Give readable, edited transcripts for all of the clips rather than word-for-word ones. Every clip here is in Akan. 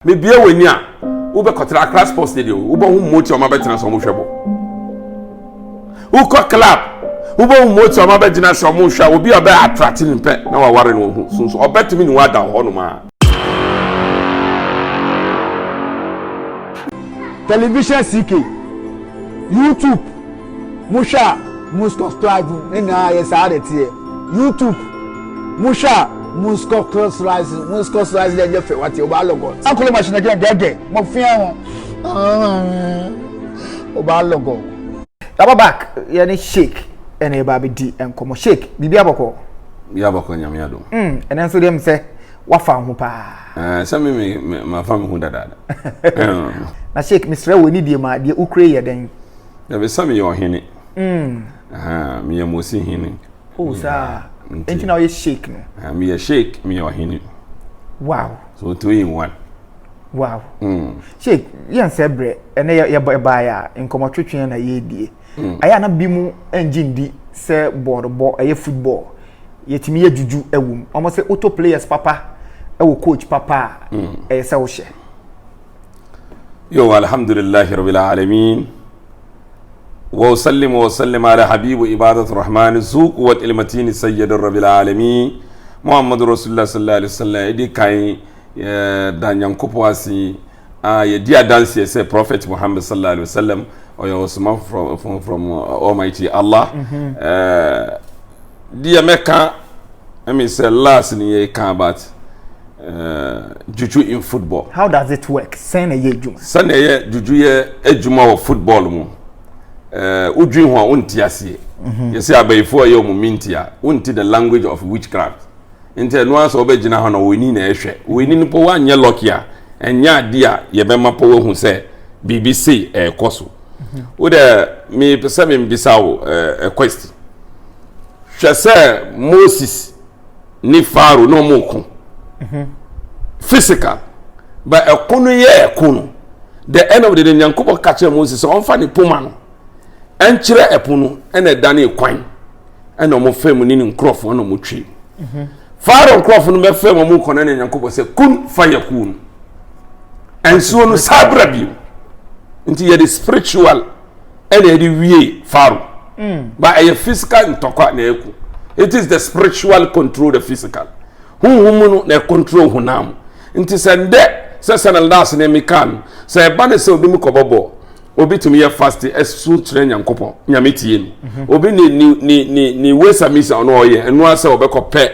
Me bia weni a wo be kotra Accra Sports Stadium wo bo hu moti o ma betina so mo hwebo wo ko club wo bo hu moti o ma betina so mo hwa obi o be attract ni pe na wa ware no hu so obetimi ni wa da ho no ma television CK YouTube musha subscribe na yes are tie YouTube musha Musco slice dey fe what you ba logo akole machine gege mo fia won o ba logo double back ya ni shake ene ba be di enkomo shake bibia boko nyame adom ene so dem se wafa ho pa se me ma fa me ho dada na shake misre woni die ma die ukre ye den ya be same ye ohene me ye mosi hene o sa enti na ye shake no me ye shake me ye ohene wow so 2 in 1 wow shake yan se bre ene ye ba ya enkomo twetwen na ye die aya na bi mu engine di se board eye football yetimi ye juju ewum omo se auto players papa ewo coach papa se wo hye yo alhamdulillah rabbil alamin wa sallim ala habibu ibadatu rahman zuq wa ilmatini sayyid rabbil alamin muhammadur rasulullah sallallahu alaihi wasallam edi kai danyan kopo asi ye dia dance say prophet muhammad sallallahu alaihi wasallam or your Osman from almighty Allah dia meka I mean say last ni ye kan about juju in football. How does it work? Send a ye juma. Send a ye juju ye ejuma of football mu. Udwin ho unti ase. You say abayfo ye mu mintia. Unti the language of witchcraft. Inte no aso obegina ho na weni na ehwe. Weni no po wanye lucky a enya ade a ye bema po hu say BBC koso. Wo de me pese me bisa wo question. Hwe say Moses ni Pharaoh no mo ko. Physical but ekono ye ekono the end of the day nyankobo kache Moses on fa ni poma no enkyere epono ene dane kwan ene mo fam ni nkrofo no mo twi Pharaoh nkrofo no be fam mo kono ne nyankobo se kun fire kun enso no sabra bi nti ye the spiritual ene the wie Pharaoh but a physical ntokwa na eku it is the spiritual control the physical no na control hunam nti sende sesana das na mikan se ba ne se obi mu kobobo obi tumi ye fast esu tre nyankopon nyametie ni obi ni wesamisa ono oye enu ase obekopɛ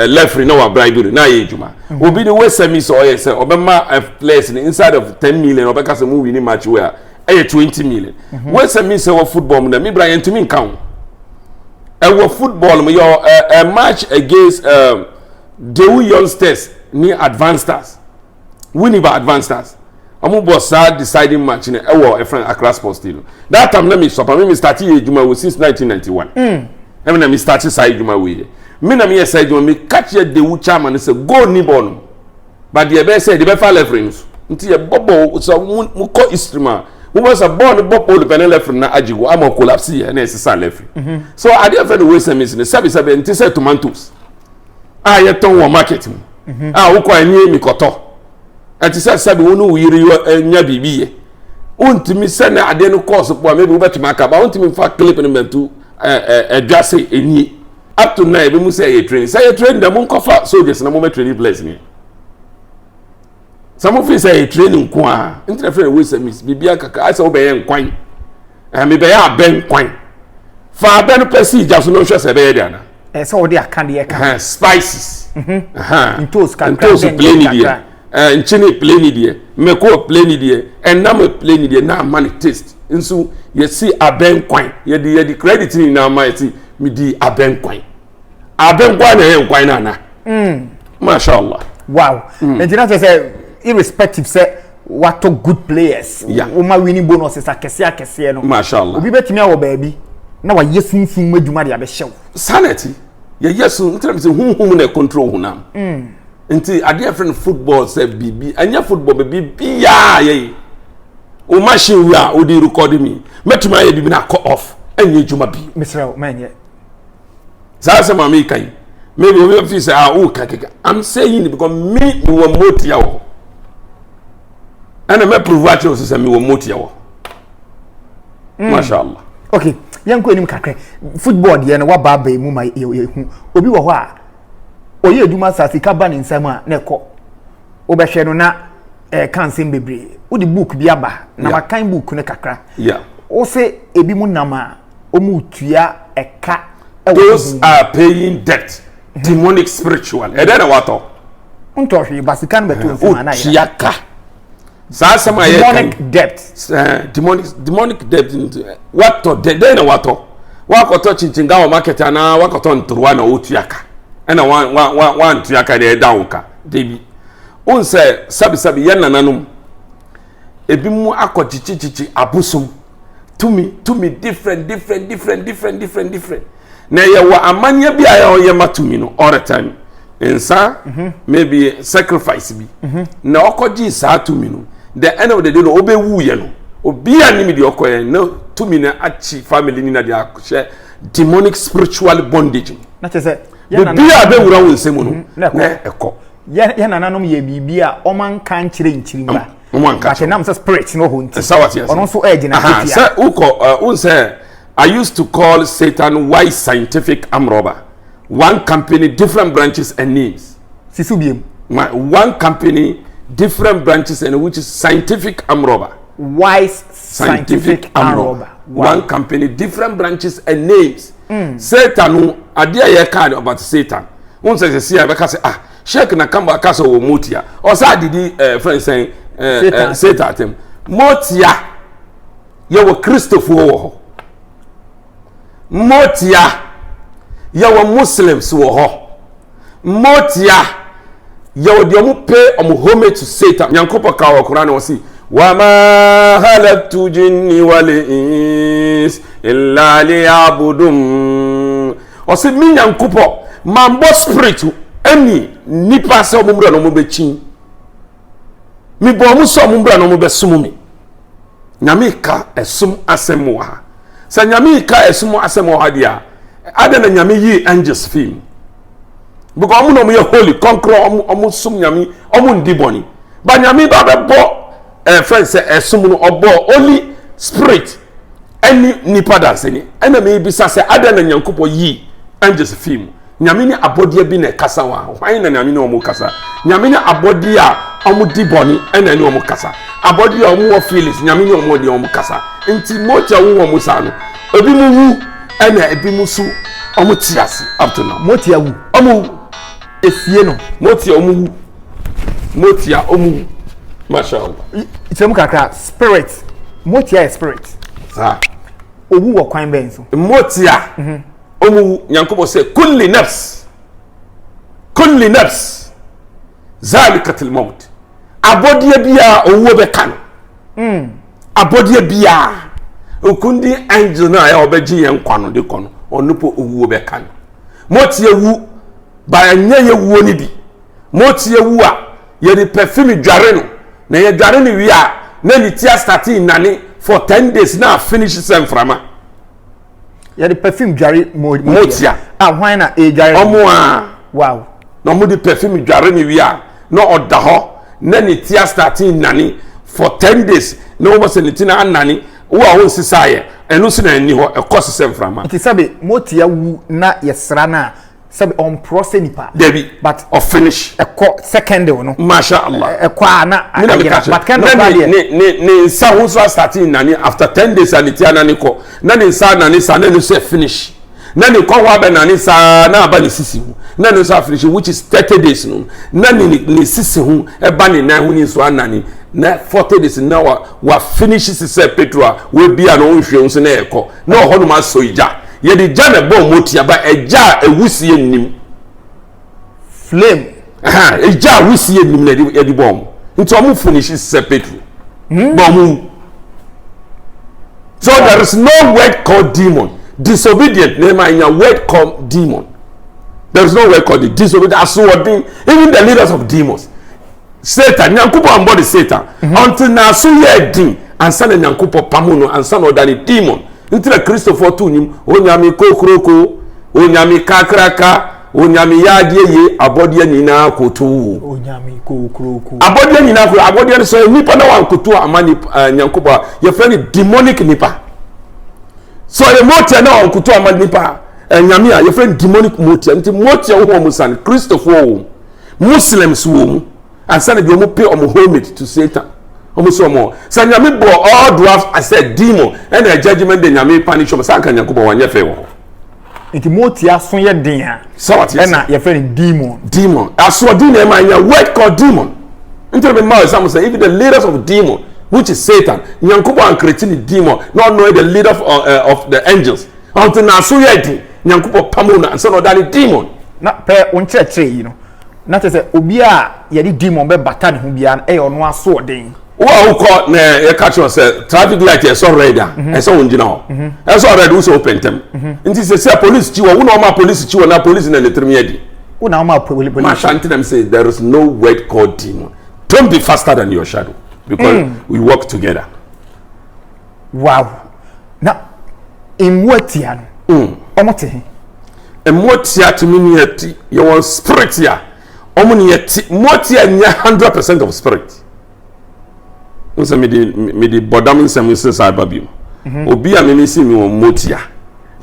lefri na wa bribery na ye juma obi ni wesamisa oye se obema place ni inside of 10 million obeka se mu win match where 20 million wesamisa wa football mu na mi bra yentumi nkan e football mu your a match against the youngsters ni advanced stars winning by advanced stars amu boss deciding match ni ewo a friend Accra Sports Stadium that time na me so me start ye juma since 1991 na me start say juma we me na me say juma me catch ye the chairman say go ni bon but the be say the be fa reference nti ye bobo so mu ko instrument we was a born bobo the penel reference na ajigo am collapse ye na esisa reference so I dey friend we say me say sabi nti say tomatoes ye ton wo market mu wo kwa anie mi koto ati sabi wonu wiri nya bibiye untimi se na ade no course po maybe wo betima aka ba untimi fa clip no mentu adwase enie up to now be mu say ye train da mu nkofa soldiers na mo training place ni some of you say training ko a interfere we say miss bibia kaka asa wo be ye nkwan me be ya ben kwan fa ben pesi jaso no hwe se be ye dia na so they can the spices intos plain idea nchini plain idea meko plain idea and na me plain idea na man taste nso you see aben kwan ye the credit ni na ma see me di aben kwan na ye kwan na na mashallah wow engineer say irrespective say what good players o ma winning bonuses akese no mashallah obi betimi awo baabi na wa yesunfun madwuma de abehyew sanity ye yesu ntra se hunhum na control hunam nti ade friend football say bibi anya football bibi ya ye o machine wi a o di record me metuma ye bibi na cut off anya dwuma bi misra manye sa mama kai maybe we feel say o kaka I'm saying because me we want motia ana me prove at you say me wo motia wo mashallah okay yanko enim kakre football de na wa baba mu ma hu obi wo ho a oye aduma sasika ba ne nsam a na ekọ obehwe no na kansem bebre wo di book bi aba na makan book ne kakra wo se ebi mu nama omu tua eka those are paying debt demonic spiritual then what unto hwe basika no beto nsam na ya aka sa sama ye demonic debt demonic debt what to then what wakoto chinchinga wa market na wakoto nturuwa na otu aka na one tu aka de down ka debi on say sabi yan nananum ebi mu akochichichi abusum to me different na ye wa amanya bi aya o ye matumi no all the time insa maybe sacrifice bi na okoji sa to me no the end of the day no obewu ye no obi animi de okoye no to me na achi family ni na de akye demonic spiritual bondage na chese ya na bi abewura wo nsemu no na ekọ ya nananom ye bibia o man kan kire nchirimba but nam say spirit no ho nti ono so edge na hatia say uko say I used to call Satan why scientific arm robber. One company, different branches and names. Sisubiem. One company, different branches and which is scientific arm robber. Wise scientific arm robber. One company, different branches and names. Satan, idea ye card about Satan. One says, see, I say, Sheikh na kamba kaso wo motia. Or say did friend saying Satan. Motia. You were Christopher. Motia yawo Muslims wo ho motia yawo de omu pay omu homage to Satan yankopo ka wa Quran wo si wa ma halaktu jinni wal ins illa liya'budun o si mi yankopo mambo spirit ani nipa se omu mura no mo bechi mi bo omu so omu mura no mo besumu mi nyame ka esum asem wa sa nyame ka esumo asemo hadia ada na nyame yi angels film because omo no mo ye holy conquer omo sum nyame omo ndi boni ba nyame ba be bo friends esum no obo only spirit any nipa da se ni ena me bisa se ada na nyankopo yi angels film nyame ni abodie bi na kasa wa hwan na nyame ni omo kasa nyame ni abodie a omo di boni ena ni omo kasa abodie a omo wo feelings nyame ni omo di omo kasa nti motia wo omo sa no ebi mu wu ena ebi mu su omo tiasi up to now motia wu omo efie no motia omo wu motia omo mashallah item kakra spirit motia is spirit sa owu wo kwan ben so motia omo yankobo say kulli nafs zalikatul maut abodie bia owo be kan abodie bia okundi angel na ya obeji yen kwano de kono onupo owu be kan motie wu ba anya ye wu oni bi motie wu a ye di perfume dware no na ye dware ni wi a na ni tia starting nane for 10 days na finish sem frama ye di perfume dware motia hwan na e dware omo a wow no mo di perfume dware ni wi a no oda ho na ni tia starting nane for 10 days no mo se ni tina nane wo a won sisaye enu se na ni ho e cost sem frama it sabe motia wu na yesra na sabe on process nipa debi but of finish second no masha Allah na but can ni sa won so starting nani after 10 days and tia nani ko na ni sa nani sa na ni say finish na ni ko wa be nani sa na ba ni sisi hu na ni sa finish which is 30 days no na ni sisi hu e ba ni na hu ni so anani na 40 days na wa finish sisi petrol we bia no nhwe hu so na e ko na ho no ma so ija ye di jana bo motia ba eja ewusie nim flame eja ewusie nim na ye di bom nti o mu finish separately bom so there is no word called demon disobedient name in your word called demon there is no word called disobedient as wording even the leaders of demons Satan nyankupo ambodi Satan until na so ye din ansa na nyankupo pamuno ansa na odani demon ntira Christopher tunyim onyami kokroko onyami kakraka onyame yaade ye abode nyina koto onyame kokroku abode nyina ko abode so nipa na wan koto amani nyankoba ye friend demonic nipa so ye motia na wan koto amani nipa nyame a ye friend demonic motia nti motia wo musan Christopher wo Muslims wo ansana bi omo pay omo homage to Satan omo so omo sa nyame bo all dwarfs as a demon and the judgment de nyame punish omo sa kan nyankoba wanye fe wo nti motia so ye den a sawati na ye friend demon aso din na ma nya word called demon nti be ma some say even the leaders of demon which is Satan nyankoba an creating demon not know the leader of the angels until na so ye din nyankoba pamona and so no that demon na pe onchechre yi no na te se obi a ye di demon be bata ne ho bia e ono aso den wo ko na ye catch us traffic light is already e so wonjina ho e so already wo so open tem nti se police chiwo wo na ma police chiwo na police na letrim yedi wo na ma police ma shanti them say there is no word called demon. Don't be faster than your shadow because we work together. Wow. Na imwatia no omote he emotia to me yeti your spirit here omuni yeti motia nya 100% of spirit. Unsa me di bodam nsem sesa babim obi a me si me motia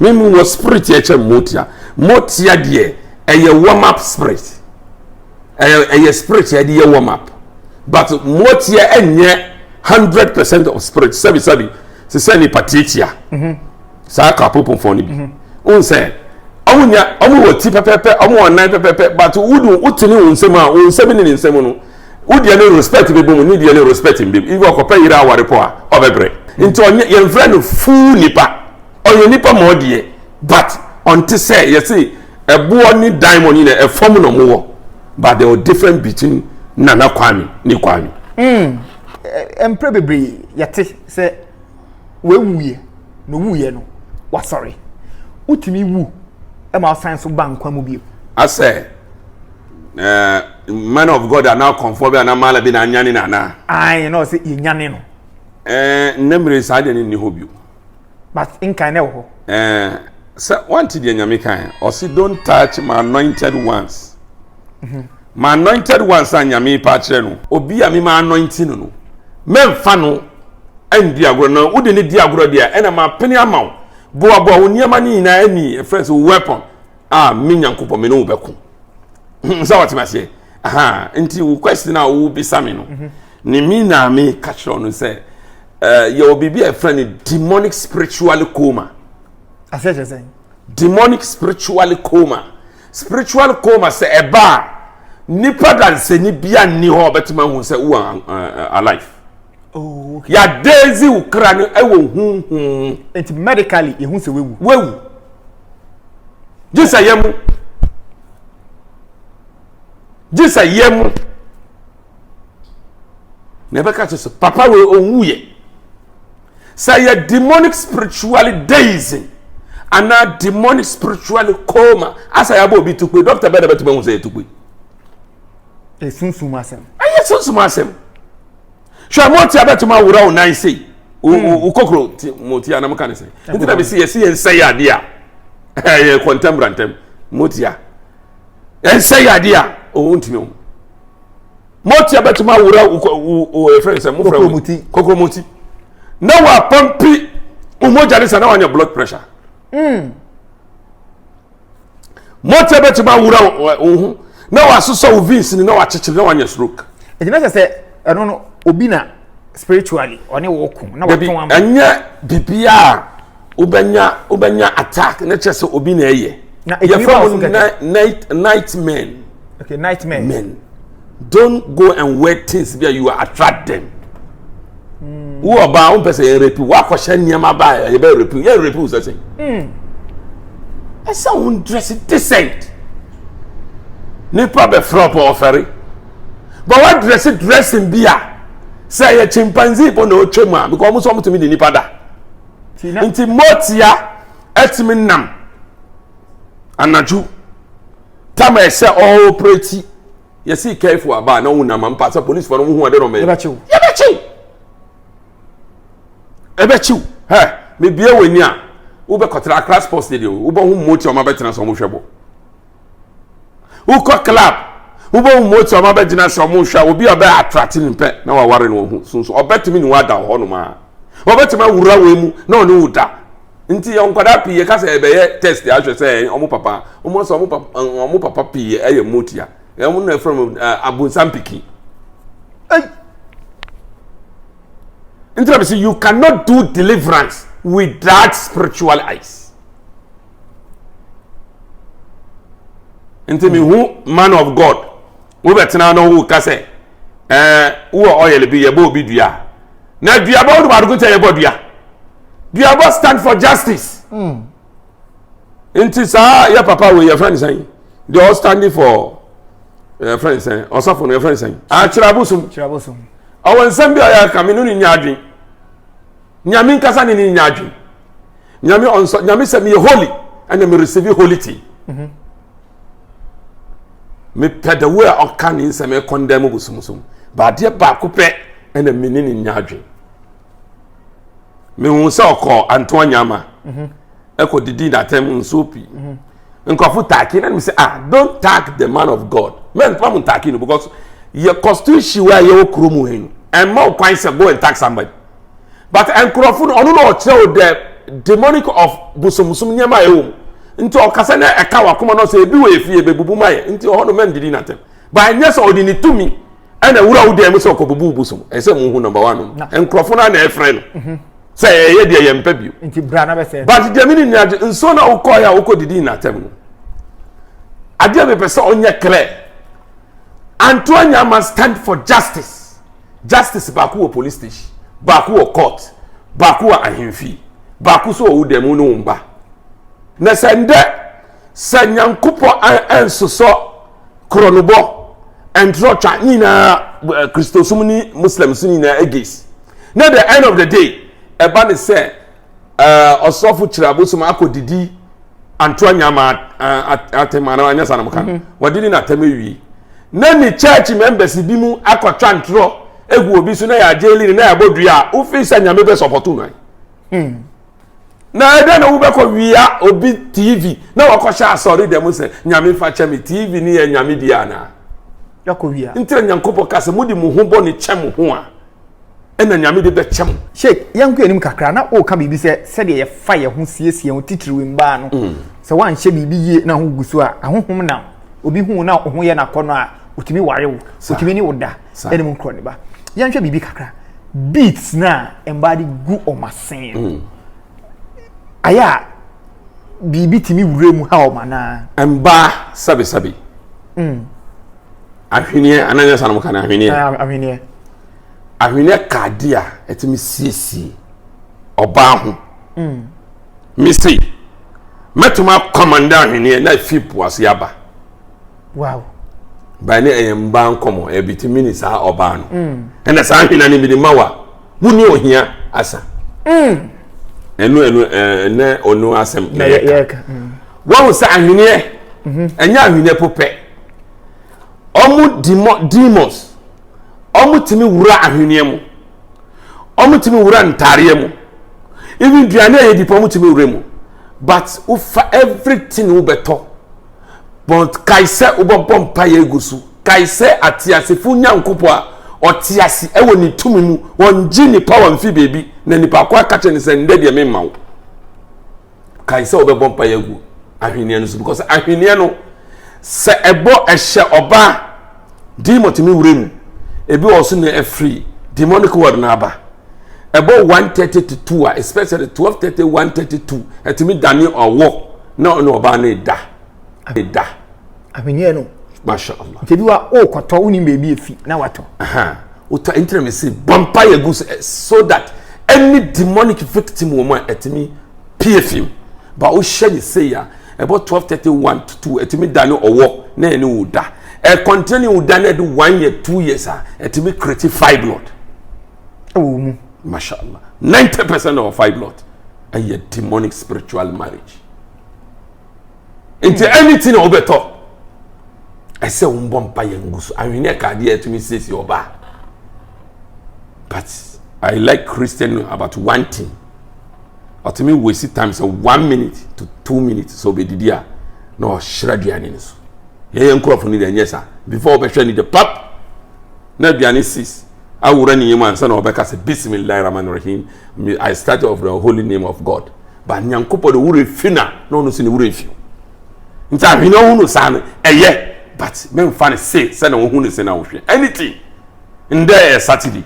me wo spirit ye che motia de eye warm up spirit eye spirit ye de warm up but motia enye 100% of spirit sabi se se ni patitia sa ka popon fo ni bi unse omunya omu woti pepepe omu onan pepepe but wudu utini unsem a unsem ni nsem no wudi any respect be bomu ni any respect be even okopa yira aware po a obebre nti onye ye friend fu nipa onye nipa mo de but until say you see ebuo ni diamond ni e form no mo but there were different between Nana Kwame ni Kwame empre bebre yete se we wuye no wuye no wa sorry utimi wu e ma science bank mu bi I say man of God are now conform and amala bi na nyane na na I know say ye nyane no nemre sa de ni hobio but in kind ho so want to the nyame kan or say don't touch my anointed ones my anointed ones anyame pa kire no obi a me ma anointing no memfa no andi agoro no wode ne di agoro de e na ma pene amaw boa woniama ni na ani friends weapon me nyankopo me no wo beko so what me say nti wo question na wo bisa me no ni mi na me ka kire no say your bibi a friend demonic spiritual coma say demonic spiritual coma say eba nipa dan se ni bia ni ho betima hu se wo alive okay ya daisy ukra ni ewo hu it medically e hu se wewu jisa yemu never catch us papa we onwuye say ya demonic spiritual daisy and a demonic spiritual coma asa ya bo bi tukwe doctor be betima hu se tukwe sunsun asem aye sunsun asem sha moti abetuma wura o nan sei o kokro moti anam kan sei nti na be see ensay ade a eh contemporary moti a ensay ade a o ntimi o moti abetuma wura o friends mo fra kokro moti na wa pampi umoja ni sana wanya blood pressure moti abetuma wura o na wasoso ovins ni na wachechire na wanya stroke ejina se eno no obi na spiritually oni wo ku na waton am anya bibia ubenya attack na chese obi na eye na night men okay night men don't go and wear things where you attract them wo ba on pese repi wa ko hye niam ba ye be repi wo say esa un dress decent nipa be flop offering but what dressing bia say a chimpanzee bo na otwema because almost want to me the nipa da nti motia etimi nam anaju tama ese all pretty you see careful about na una man pass police for no hu ade no me ebechiu me bia weni a wo be kotra class post dey wo bo hu motia o ma betena so mo hwebo uko club ubo moto ma be gina so mo hwa obi obe attract ni pe na wa ware no hu so obetimi ni wada ho no ma obetimi awura we mu na oni wuda nti yon kwada pie ka se ebe ye test ya hwe se omo papa omo papa pie eye motia e mo na from abunsan piki nti you cannot do deliverance without spiritual eyes. Nti me who man of God we betina no who ka say wo oil bi ye bo bi dua na dua ba wo ba go tell ye bo dua ba stand for justice. Nti sa your papa we your friend saying they all standing for your friend saying also for your friend saying chirabusum awon nsam bi aya ka me no ni nyadwen nyame nkasa ni nyadwen nyame onso nyame say me holy and me receive holy tea. Me peda we oka ni nsam e condemn busumsum ba de ba ko pe and me ni nyadwen me hu se okọ anto nyama eko didi na tem nsopi nkofu taki na me say don't tag the man of God men pam taki no because your constitution where you kromu hen and more quite say go and tag somebody but enkrofo no no o the demonic of busumsum nyama ehom nti okasa na eka wakoma no say ebi we fie bebubu maye nti ho no men didi na tem ba nya so odi ni tumi ana wura wo dem so okobubu busum ese mu hu number 1 enkrofo na efre no say ye de ye mpa bio nti bra na be say but de mini nya nso na ukoya ukodidi na tem no ade be pese onye clear Antoine must stand for justice. Justice baku wo police station, baku wo court, baku wo ahemfi, baku so wo dem no mba. Na sende sanyankupo ensoso kronobo entrocha nyina Christosum ni Muslims nyina egis. Na the end of the day eba ne say osofu chirabusum akodidi Antoine ma atemana anya sanamka. Wadidi na temewi. Nani church members bi mu akotwa ntro egu obi so na ya jeli na ya bodua ofisa nyame be support no na ede na wo be ko wia obi TV na wakosha asori dem se nyame fa chemi TV ni ya nyame dia na yakọ wia ntire nyankopo kase mudi mu ho bo ni chem ho a ena nyame de be chem sheik yanku enim kakra na o ka bibi se de ye fa ye ho siesie ho titiri we mba no se wan hye bibi ye na ho gusu a ahohom na obi hu na ho ye na kono a utimi ware wo utimi ni woda enim nkro ne ba yanhwe bibi kakra beats na embody gu omasen aya bibi timi wure mu ha o mana emba sabi ahwenie ananya sanam kana ahwenie kadia etimi siesi oba ho misi metuma commander ahwenie na fipu asiaba wow bani emba nkomo ebitimi ni sa oba no ena sa ahwena ni bi mawa wuni ohia asa enu ne onu asem na yeka wo sa ahwenie enya ahwenie pope omu demons omu timi wura ahwenie mu omu timi wura ntare mu even duane ye dipo omu timi wura mu but ufa everything wo beto but kaise ubompa ye gusu kaise atiasefu nyankopo a otiase ewo ni tumi mu wonji ni power mfi baby na nipa kwa kache ni se nde de me mawo kaise obebompa ye gu ahwenie no so because ahwenie no se ebo ehye oba demotimi wuremu ebi also na free demonic word na aba ebo 130 to 2 especially 12:30 132 etimi dani owo na no oba na da ahwenie no mashallah tebi wa o kwato uni bebi efi na wato uta intimacy bompa ye gu so that any demonic victim woman etimi pfm ba o share say ya about 12:31 to 2 etimi dani owo na eni wuda continue udane do 1 year 2 years etimi create 5 blood mu mashallah 90% of 5 blood a demonic spiritual marriage into anything obeto I say umbompa yengusu ahwene kade etimi sesi oba but I like Christian about one thing otimi waste time so 1 minute to 2 minutes so be didia no shraduane niso ye nkrofo ni de nyesa before obehwe ni de pap na aduane sis awura ni yema ansa na obeka se bismillahirrahmanirrahim I start of the holy name of God ba nyankopo de wure fina na ono se ni wure fi nta hwene hunu san eye but men fan say na wo hunu se na wo hwe anything in there Saturday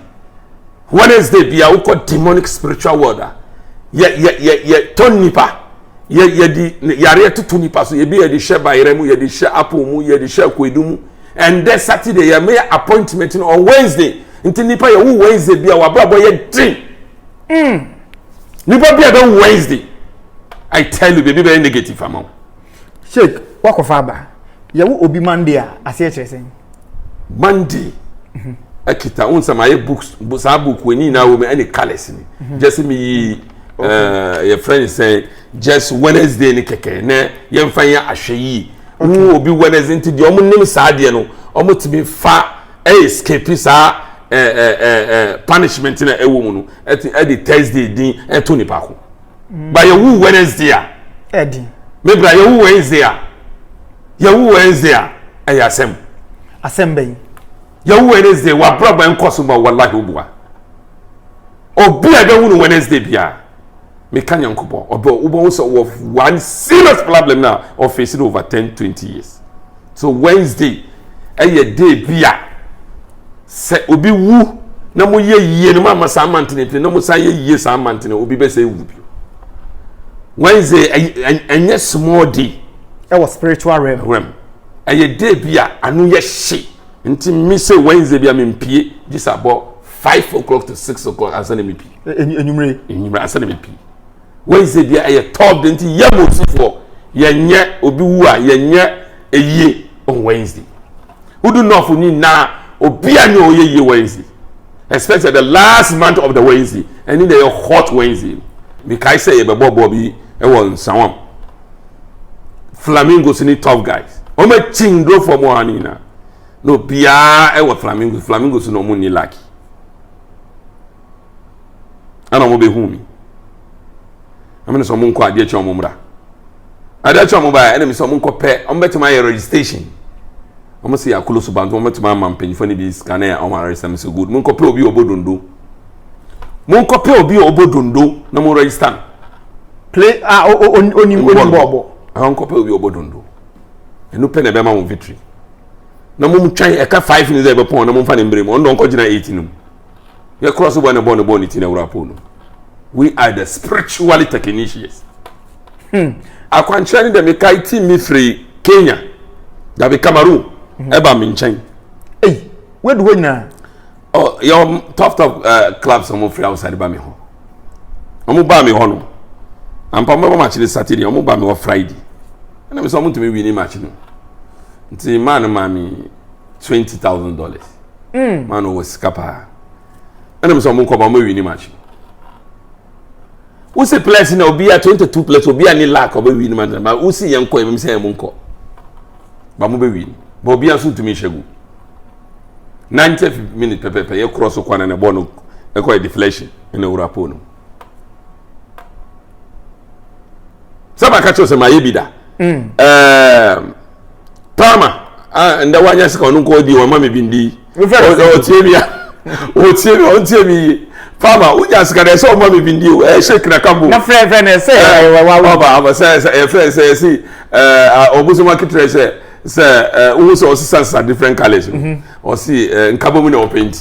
Wednesday bia wo demonic spiritual world ye ton nipa ye di yare tutu nipa so ye bi ye di hye bayere mu ye di hye apple mu ye di hye kwedu mu and then Saturday ye may appointment on Wednesday nti nipa ye wo Wednesday bia wa brabo ye din nipa bia don Wednesday I tell you baby very negative amount Sheikh wakofa ba ye wo obi Monday a ase kyeresen Monday akita unsa my books sa book we ni na wo me any colors ni just me your friend say just Wednesday ni keke na ye mfa ya ahweyi wo obi Wednesday nti de omo nim sa de no omo tibi fa escape sa punishment na ewo mu no at the Thursday din eto ni pa ko ba ye wo Wednesday a edi me bra ye wo Wednesday a ye wo Wednesday a e asem ben ye wo Wednesday wa braba enkoso ba wallahi obua obi a be wo Wednesday bia me kan yankobo obo so of one serious problem now of facing over 10-20 years so Wednesday a day bia se obi wu na mo ye no mama sa mantene na mo sa ye sa mantene obi be say wu bi Wednesday enye small day e was spiritual realm a day bia anu ye hye nti mi say Wednesday bia me mpie just about 5 o'clock to 6 o'clock asana me pie enyumre asana me pie Wednesday bia a top nti ye motifo ye nye obi wu a ye nye eye on Wednesday who do not for ni na obi anya oye Wednesday especially the last month of the Wednesday and in the hot Wednesday because say ye be bobo bi e won sanwam Flamingos ni tough guys o ma chingdo for mo anina no bia e wo Flamingos no mo ni lucky ana mo be hu mi amene so mo nko ade che mo mra ade che mo ba ene mi so mo nko pe o betima ye registration o mo se yakulu so bantu o betima ma mpanyifo ni bi scanner o ma register me so good mo nko pe obi obodondo na mo register play oni bobo nko pe obi obodondo enu pe na be ma mo victory na mo mtwan e ka 5 ni ze be pon na mo mfa ne mbre mo ndo nko gina 18 num ye cross bo ne bon ti na wura po no we are the spiritually technicians akwanchani de me kai team mi free Kenya da be Cameroon e ba me nchen we do na oh your top clubs some free outside ba me ho omo ba me ho no ampa mo ba match this Saturday omo ba me ho Friday na me so mo ntimi win match no nti man me $20,000 man was scapa na me so mo ko ba mo win match who say place na obi a 22 place obi ani lack obi win man ba who see yanko em say mo nko ba mo be win ba obi aso tumi hyegu 90 minutes pepe ye cross kwana na ball no e ko deflection na urapo no saba ka chose ma yebida Tama nda wanya sika onu ko di wa ma me bindi o tie mi Fama uja sika de so ma me bindi o e shake na kambo na friend na say wa say friend say see obuso market say we so sense different colors or see nkabo mu na paint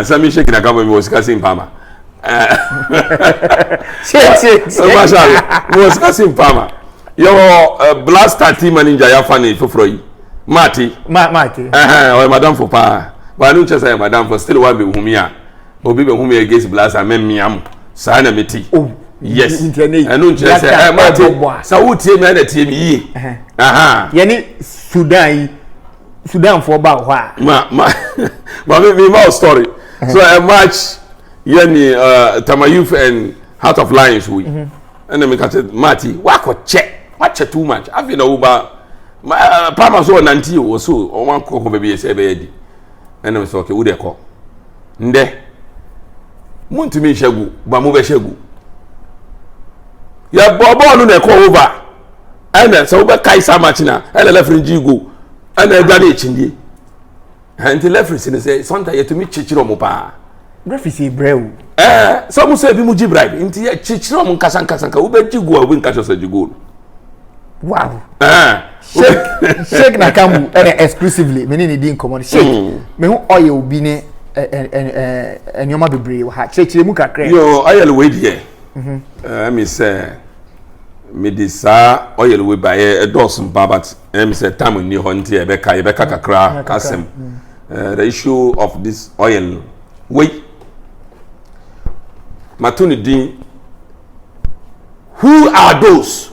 sami shake na kambo mi o sika sin Fama mashallah mo sika sin Fama yo blaster team manager ya fani fofroyi Mati o madam for pa ba nu chese madam for still one be humia obi be humia against blaster memmiam sa na meti yes enu chese Mati sa wutie me na tie mi yi yani Sudan for ba hwa ma me story so a match yani Tamayuf and Heart of Lions we and me ka Mati wa ko check watch too much I feel over Pama so nanti o so o wan ko be be say be yedi ene so okay wo de ko nde muntumi hyegu ba mo be hyegu ya bobo no na ko over ana so be kai sa match na ana referee ji go ana edwa na echindie anti referee say sometimes yet to me chichiro mo pa referee say brew so mo say bi mu ji bribe nti chichiro mo nkasanka wo be ji go wo nka so ji go wow shake na kambu exclusively me ni di nkomo shake me hu oil obi ne enyoma bebre wa ha chechire mu kakra yo oil we die me say me disa oil we buy a dozen babat me say time ni ho nti e be kakra kasem the issue of this oil we matuni din who are those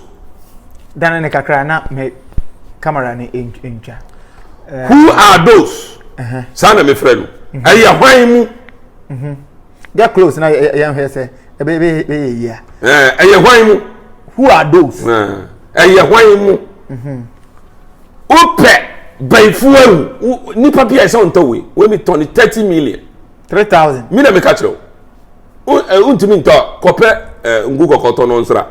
dana ne kakra na me camera ni enja who are those sana me friend ayi hwan mu get close na yan he say be ya ayi hwan mu who are those ayi hwan mu upe baifu awu ni papier say on towe we me turn 30 million 3000 mi na me catch you untimi nto kope ngugo koto no nsra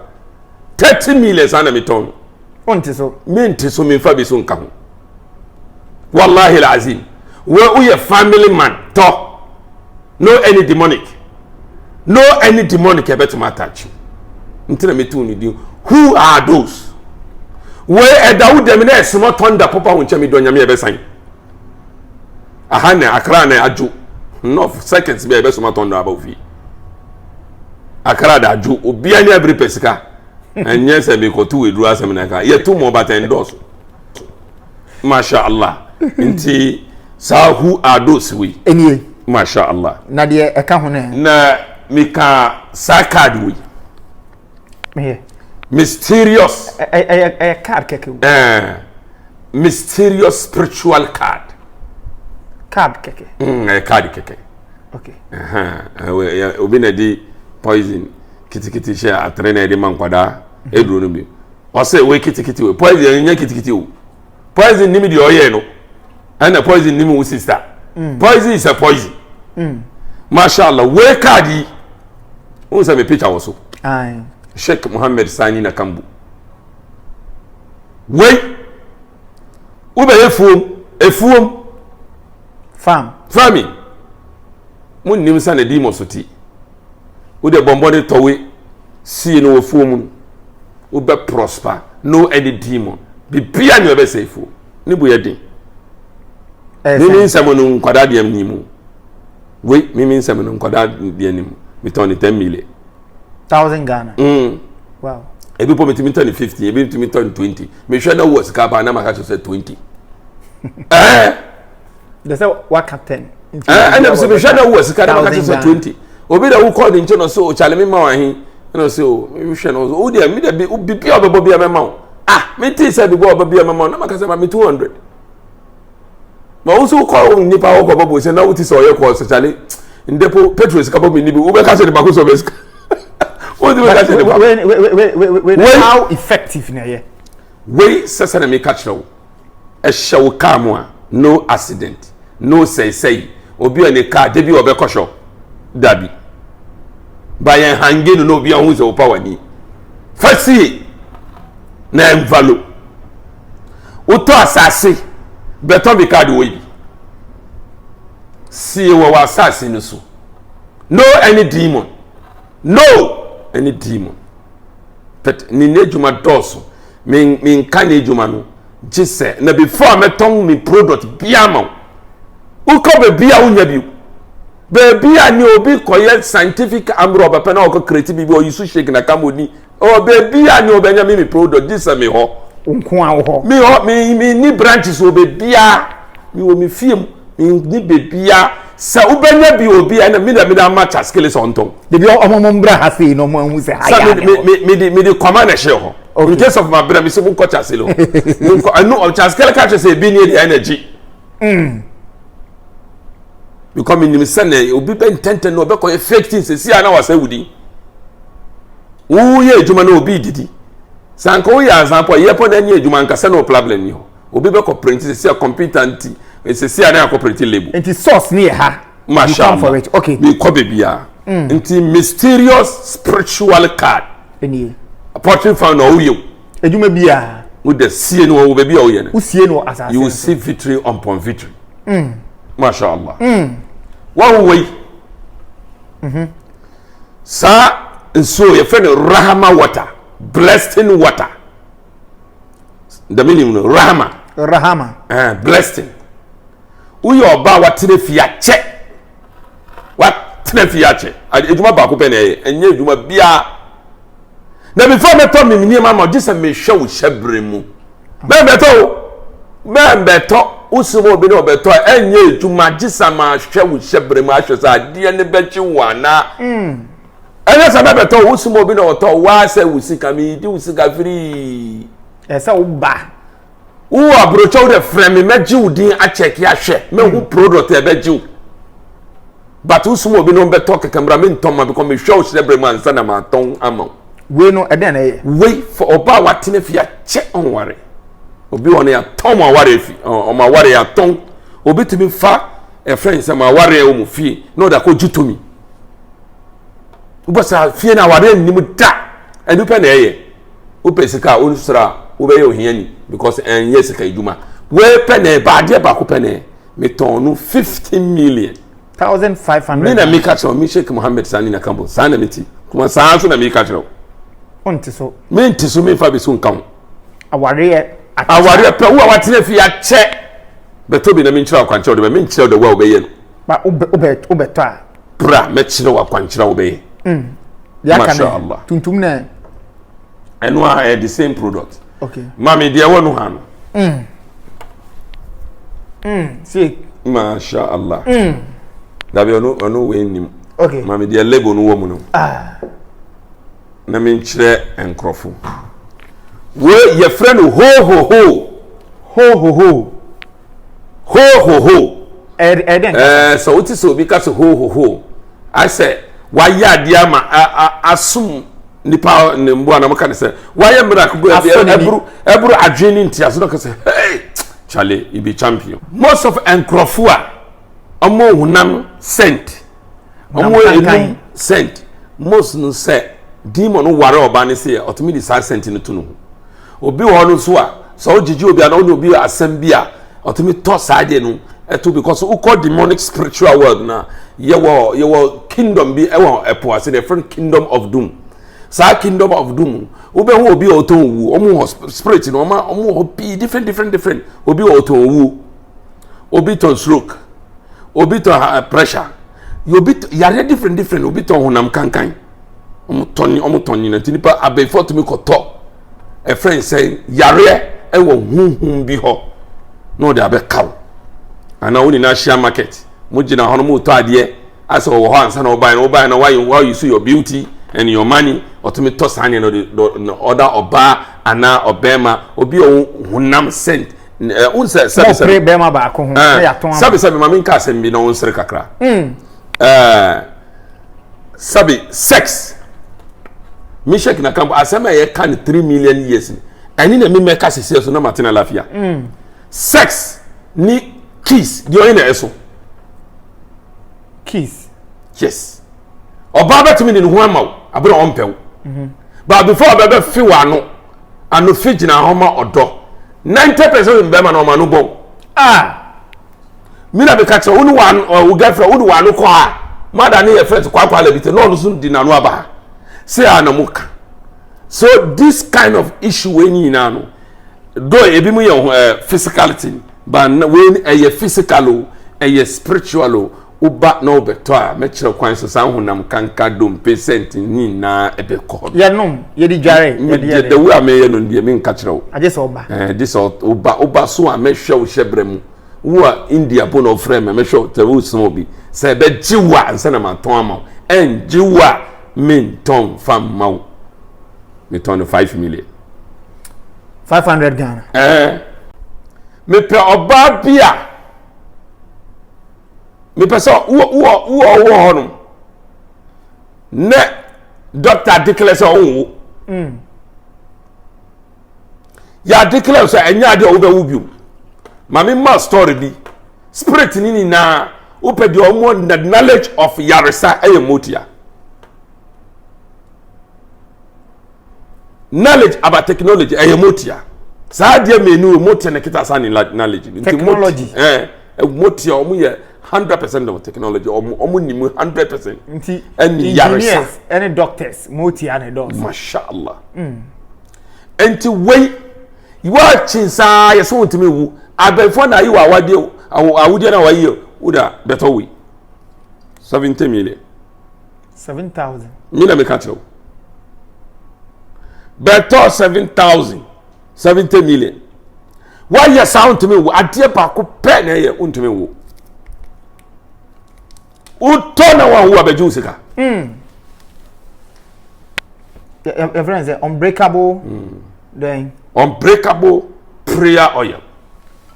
30 million sana me turn onti so minti so me fa bi so nka ho wallahi alazim we are family man to no any demonic ebet ma attach ntina me tu ni di who are those we Daud dem na esmo tonda papa ho ncha me do nyame ebe san aha na akra na aju no seconds be ebe so ma tonda aba ofi akra da aju obi anya every pesika enye se be ko tu we duru asem na ka ye tu mo baten dos masha Allah nti sa who are those we anyway masha Allah na de e ka ho na mika sakad we me mysterious card keke mysterious spiritual card keke card keke okay obi na di poison kitikiti share atre na di mankwada eduro no bi o say we kitikiti we poison nya kitikiti o poison nimi di oye no and poison nimi wo sister poison is a poison mashallah we card won say me picture wo so ai Sheikh Muhammad Sani na Kambu we ube efuom farming mun nim sa na di mosoti ude bombode towe si no efuom ube prosper no any demon bi bia ni obe sefu ni bu yedin mimi nsamo no nkwada de amnimu we mimi nsamo no nkwada de animu mi toni 10 million 1000 Ghana wow ebi po metimi turn 50 ebi metimi turn 20 me hwe na wo sika ba na maka say 20 they say what captain and I'm saying hwe na wo sika na maka say 20 obi da wo call the nche no so chale me ma wa hin no say o me hwe no o dia me da bi bia obebo bia me ma me ti say bi obebo bia me ma na maka say ma me 200 ma wo so call nipa wo ko bobo say na wo ti say oye ko so chale ndepo petrol sika bobo ni bi wo be ka say the back so be sika how effective na ye we sasa na me catch now e show kamwa no accident no say obi on the car debi obe kosho dabi bayan hangenu no obi on so power ni fasi na envalo uto asase beto bi card we si wo wa asase no so no any demon no any demon but ni nejuma doso min kan nejuma no jise na before me ton mi product biama uko be bia unya bi be bia ni obi koye scientific amro ba pe na o create bi o yusu shake na kamoni o be bia ni obenya mi product jise me ho nko a ho mi ni branches o be bia mi wo mi fiem mi ni be bia sa ubenya bi obi na mi da match skill so onton de bi omombra ha sei no mo hu se haya me di command e share ho in case of my brother me say mun ko chaselo I know skill catch say be near the energy because me nim say na obi be intend no be ko fake things see na wasa wudi wo ye ejuma na obi didi sanko wo ya example ye po na ni ejuma nka say no problem ni ho obi be ko print say competent it's a na cooperative label nti source ni ha mashallah for it okay we ko be bia nti mysterious spiritual card eni portrait found no you ejuma bia with the see no wo baby o ye wo sie no asase you will see victory upon victory mashallah wa wo sa so your friend rahama water blessing water the meaning no rahama blessing uyo oba watire fia che watire fia che ejuma ba ko pe na enye ejuma bia na before me to me ni ma just me hwe wo hyebre mu me beto usumo bi no beto enye ejuma just ma hwe wo hyebre mu ahwe sa de ne bechi wana anya sa beto usumo bi no to wa se wusika mi di wusika free esa wo ba wo abrocho de frame meji udin a check ya hwe me hu product e beji but usumo bi no beto kekamra me ntoma because me hwe wo hyebre mu ansa na ma ton ama we no eden na we for oba watene fia che onware obi won ya ton ma ware fi o ma ware ya ton obi timi fa e friend say ma ware o mu fi no da ko jutomi ubasa fie na ware ni mu da enu pe na eye o pesika o sra o be ye ohiani because en yes ka ejuma we pe na ba de ba ko pe na me ton no 15 million 1500 me na me ka cho me Sheikh Mohammed Sani na kambo sana meti kuma sa so na me ka cho onti so me fa be so nkan aware pe wo watene fi ya che beto bi na me nchira kwanche de me nchira de wa obeye no ba obeto a bra me chira wa kwanchira obeye ya kana tuntum na eno a the same product okay mami de wonu ha no see masha Allah da bi onu we nim okay mami de lebo no wo mu no na me nchire enkrofo we ye friend ho so uti so bi ka so ho I say why ya dia ma asum nipa ne mbo na maka ne say why miracle go ebru adwini ntia so ka say hey chale you be champion most of enkrofo a omo hunam sent omo enum sent most no say demon ware oba ne say otomi di sent no to no obi wo no so a so ogigi obi ana obi asem bia otomi to side no eto because we call demonic spiritual world na yewo kingdom bi ewo epo ase the different kingdom of doom sa kingdom of doom obi ho obi oton wu omo spirit no omo ho bi different obi oton wu obi ton stroke obi ton pressure you obi yare different obi ton honam kankan omo toni na tinipa abefo to me koto a friend say yare ewo hunhun bi ho no de abekaw ana woni na share market mo gina hono mo to ade asa wo ho ansa na oban na why you see your beauty and your money otomi to sane no order oba ana obema obi hunam sent unse sabe bema ba ko hu ya ton sabe mama nka asem bi no nsere kakra sabe sex mi Sheikh na kampo asema ye kan 3 million years ani na mi meka sese so na matena lafia sex ni kiss di oyin na eso kiss yes oba betimi ni hu amaw abro ompew but before bebe fi wano anu fi gina homa odo 90% mbema na oma no bon mi na be ka che unu wan o girlfriend unu wano ko ha mother ni ye friend kwa lebite no no sun di na no aba say anamuka so this kind of issue when you know though ebi mu ye physicality but when a physical a spiritual uba no beto a me kire kwan so san honam kanka dom percent ni na ebe ko ye nom ye di dware ye the way me ye no die me nka kire wo aje so oba this uba so a me hwe wo hyebre mu wo a India bo no frame me hwe te wo so bi se be jiwa ansa na ma ton ama en jiwa min ton fam mau me ton 5 million 500 Ghana me pe oba bia me pe so wo hono ne doctor declare so wo ya declare so enya de wo be wo biu mami ma story bi spirit ni na wo pe de omo knowledge of yaresa motia knowledge about technology motia saa de menu mote na kita sa ni knowledge technology mote omu ye 100% of technology omu ni 100% nti engineers any doctors mote and doctors mashallah enti wey you are chinsa ye so ntimi wu abefo na yi wa awade awudi na wa yi uda better we 70 million 7,000 mina me catch better 7,000 70 million why you sound to me adie pa ko pe na ye untimi wu utona wa hu abeju sika your friends say unbreakable then unbreakable prayer oil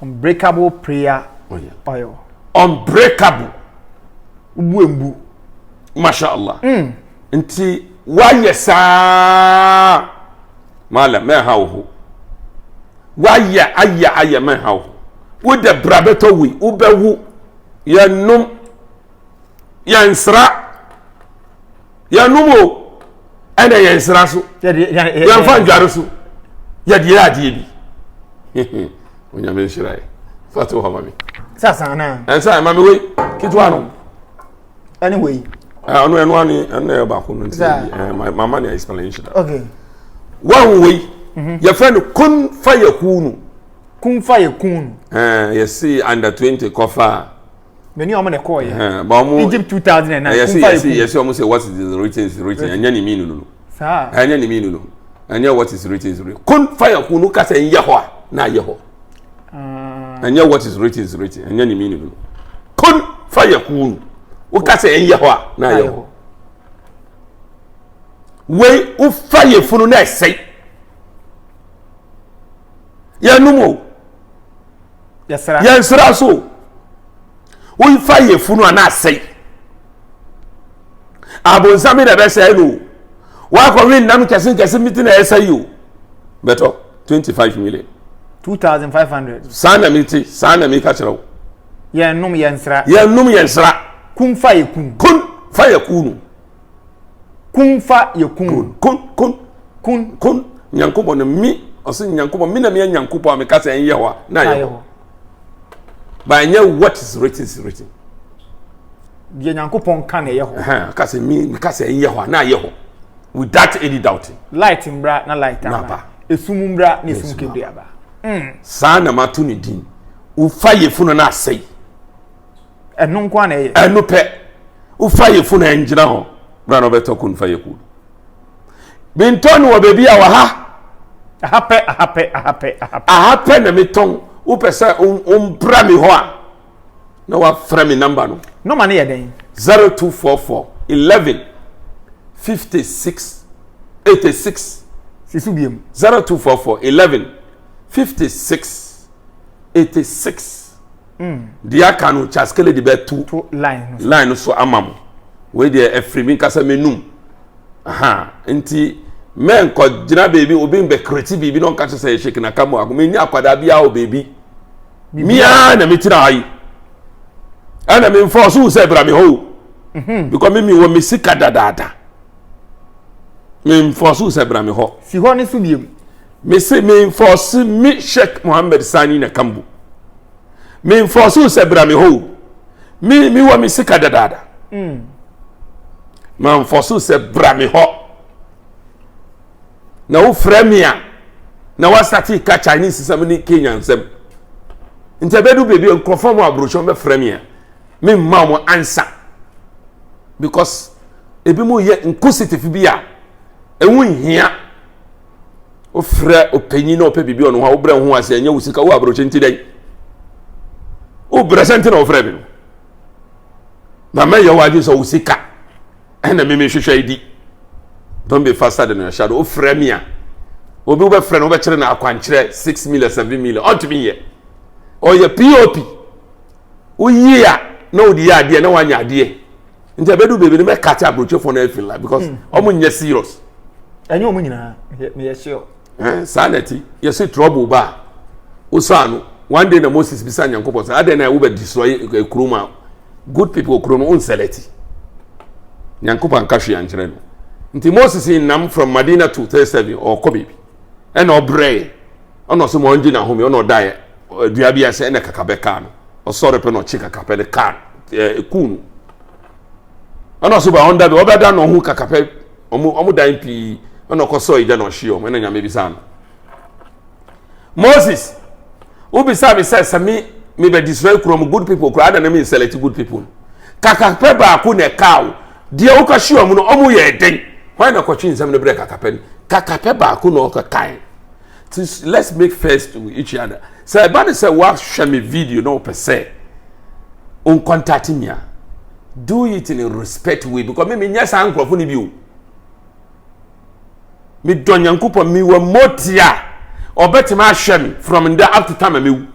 unbreakable prayer oil unbreakable ubuembu mashallah nti wa yesa mala me hawo wa ya aya me hawo wo de brabeto wi ubewu ya num ya nsra ya numo ana ya nsra so ya fa ndware so ya die adie bi onya me shirai fatu ha mami sasa na ensa mami we kitwa no anyway anu enu ba ko no mama ni explanation okay one way your friend kun fayakunu yes see under 20 kofa many omo ne call ya ba omo Egypt 2009 yes what is written anya ni minu no sa anya ni minu no anya what is written kun fayakunu ka say yeho na yeho anya what is written anya ni minu no kun fayakunu o ka say yeho na yeho we o fayefunu na say ya numo yansra so we faye funu ana sei abonsami da be say no wa ko win nam kese meeting na say you better 25 million 2500 sana miti sana mi ka chero ya num yansra kun faye kunu kun nyankobo no mi osin nyankobo mi na mi nyankobo am ka say yewa na yewa ba nya what is written ye nyankopon ka na yeho ka say mi ka say yewa na yeho without any doubt light mbra na light aba esum mbra na esum kedu aba sa na matu ni din u faye funu na asai enu nkwa na ye enu pe u faye funu enjina ho bra no beto kun faye ku binton wo bebi a wa ha ahape na meton u pesa bra mi ho a na wa fra mi number no man ye den 0244 11 56 86 sisu biem 0244 11 56 86 dia kanu chaskele di be two line so amam we dey efrimi kasa menum aha nti men ko gina baby obi be kreti bibi no nka say shake na kamo ago meni akwada bia o baby mia na metira ayi ana me force u say bra me ho because me wo me sika dadada me force u say bra me ho si ho ne su biem me say me force mi Sheikh Mohammed Sani na kambu me force u say bra me ho mi wo me sika dadada man force u say bra me ho na wo fremia na wa start ka Chinese sem ni Kenyan sem intebedu baby conform abrochon be fremia me mama answer because ebi mo ye inquisitive bia enwu hia o frɛ o panyi na o pɛ bibi ono ha o brɛ ho ase anya wusika wo abroche nti dai o present na o frɛ bi no na me ye waje so wusika ɛna me hwehwɛ idi don't be faster than your shadow o frɛ me a obi wo bɛ frɛ no o bɛ kyerɛ na akwankyerɛ 6 million 7 million on to me ye o ye pop o yi a na o di ade na wanya ade nti abedu baby no me catch abroche for na feel like because omo nye serious enye omo nyina me ye sure sanity you see trouble ba usanu one day na Moses bisa nyankopon say ade na wo be destroy kuruma good people kuruma on select nyankopon ka hwe ankyere no nti Moses nam from Medina to 37 or Kobe and obrey ono so mo ngi na home ono dae dua bia se na kakabe ka no osore pe no chi kakabe de ka kunu ono so ba onda be obeda no hu kakabe omu dan pi ono ko so ide no hye o me na nyame bi sa no Moses ubi sa me say me be destroy from good people kura na me select good people kakabe ba ku ne kawo dia wo ka hye o mu no omu ye den why na ko twi nsam ne bre kakabe ba ku no ka kai. Let's make first to each other. So everybody say watch me video no per se. On contact me. Do it in a respect way because me nya san krofo ni bi o. Me don Nyankopon me wo motia. Obetima ahwe me from there up to time me wu.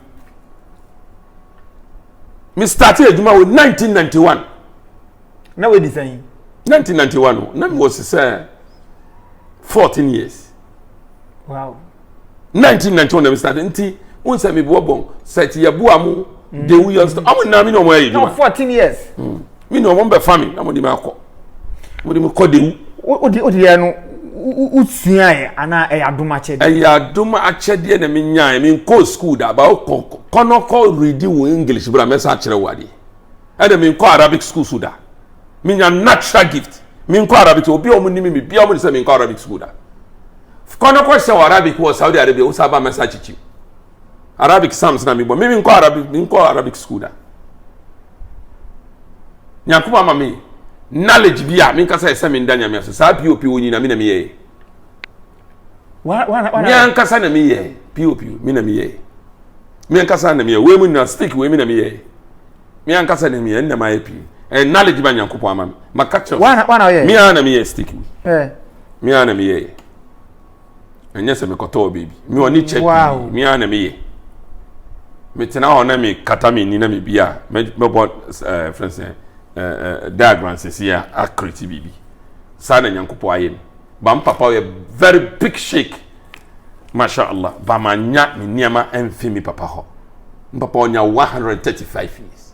Me started aduma with 1991. Na we design 1991. Na me was say 14 years. Wow. 1991 we started nti won say me bo bon set ye bo amu de we used am na me no mo ayi no 14 years me no mo be family na mo di me akọ mo di me kọ de odi ya no utua ye ana e adoma chede e adoma achede na me nyaa me ko school da ba kono ko read wo English bra me sa kire wade e de me ko Arabic school so da me nya natural gift me ko Arabic obi o mo ni me bia o mo say me ko Arabic school da kono ko se Arabic wo Saudi Arabia wo saba message chichi Arabic Psalms na mi bo mi ko Arabic school da Nyankopon ma me knowledge bia mi nka say me ndanya me so sa POP woni na mi na me ye mi anka sa na me ye POP mi na me ye mi anka sa na me ye we mu na stick we mi na me ye mi anka sa na me ye na ma ye pi knowledge ba Nyankopon ama me makacho wana ye mi ana me ye stick mi ana me ye enye se me koto baby mi oni check mi ana me ye me tena ona me kata me ni na me bia me bo friends diagram se ya accurate bibi sa na Nyankopon ayem ba papa we very big shake masha Allah ba manya me niama emfi mi papa ho papa onya 135 years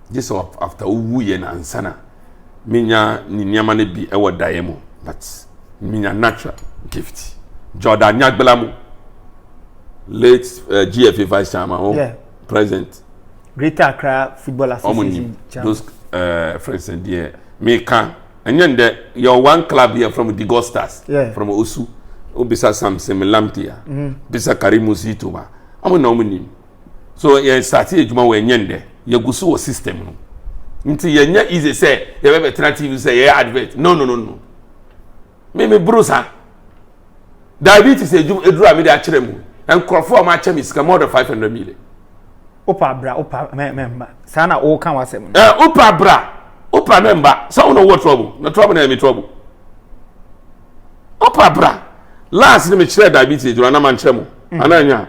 just after wu ye na ansana minya ni niama ne bi e wodaye mo but minya natural gift Jordan Nyagbelamu late GFA vice chairman president Greater Accra Football Association those friends and dear me can and then your one club here from the Gostas from Osu obisa Samson Lamtia bisa Karimu Zituma I'm no mini so ye started ejuma we nyende ye gusu wo system no nti ye nya easy say ye be alternative say ye advert no me brusa diabetes edura me da kire mu en crofo ma kire me sika more than 500 million opa member sana o kan wasem opa member so no what trouble no trouble na me trouble opa bra last me kire diabetes edura na man kire mu ananya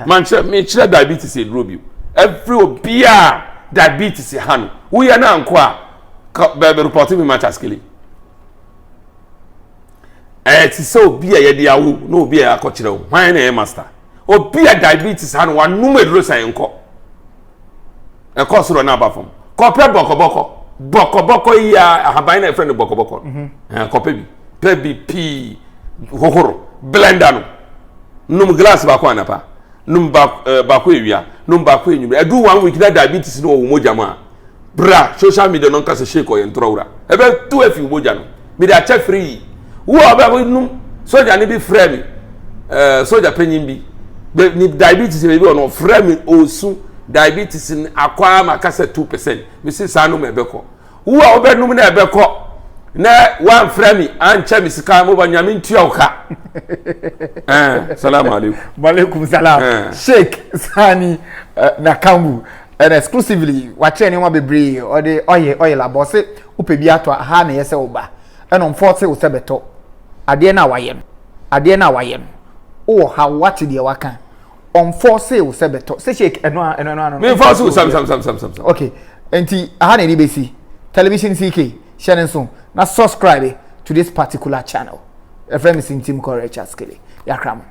man kire me kire diabetes edura bi every obia diabetes hanu we ya na nko a be reporting me match askele ti so obi a ye de awu no obi a akọkire wo hwan na e master obi a diabetes hanu wa num eduro san nko e ko soro na abafom ko pe bokoboko ya ahaban na friend bokoboko ko pe bi pi hohoro blender no num glass ba ko anapa num ba ko ewia num ba ko enyum edu 1 week that diabetes no wo moja ma bra social media no nka se shake o ye ntrowura e be tu afi moja no me da check free wo ba num soja ni bi frame soja penyin bi ni diabetes be bi ono frame osu diabetes in akwa makasa 2% me se sanu me beko wo obe num na ebeko na one frame ancha misika mo ba nyame ntua oka salamu alaikum wa alaikum salam Sheikh Sani Nakambu and exclusively wache ni wa bebre o de oye la boss upe bi ato ha na yese oba and on force wo sebeto ade na waye o ha wati de waka on force wo sebeto se Sheikh eno me force sam okay enti ha na ni besi television CK share so na subscribe to this particular channel. A friend is in Team Courage Askele. Yakram.